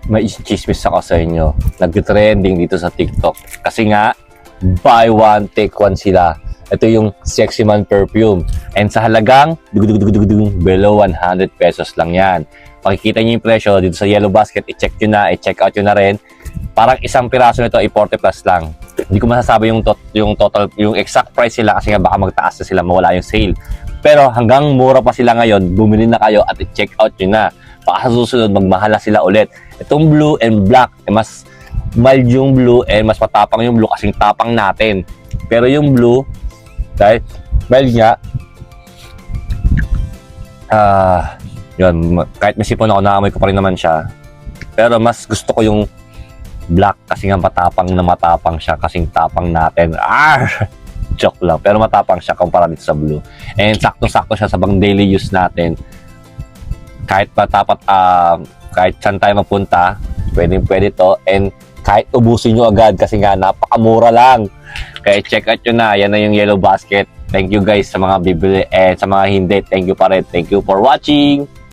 may chismis ako sa inyo. Nag-trending dito sa TikTok. Kasi nga, buy one, take one sila. Ito yung Sexy Man perfume. And sa halagang below 100 pesos lang yan. Makikita nyo yung presyo dito sa Yellow Basket. I-check nyo na, i-check out nyo na rin. Parang isang piraso nito ay 40 plus lang. Hindi ko masasabi yung total, yung exact price sila kasi nga baka magtaas na sila, mawala yung sale. Pero hanggang mura pa sila ngayon, bumili na kayo at i-check out nyo na. Baka sa susunod, magmahal na sila ulit. Itong blue and black, mas mild yung blue and mas matapang yung blue kasing tapang natin. Pero yung blue, dahil mild nga, yun, kahit may sipon ako, naamoy ko pa rin naman siya. Pero mas gusto ko yung black kasi nga matapang siya kasing tapang natin. Joke lang. Pero matapang siya kumpara dito sa blue. And sakto-sakto siya sa bang daily use natin. Kahit kahit saan tayo mapunta, pwede to. And kahit ubusin nyo agad kasi nga napakamura lang. Kaya check out nyo na. Yan na yung Yellow Basket. Thank you guys sa mga bibili and sa mga hindi. Thank you pa rin. Thank you for watching.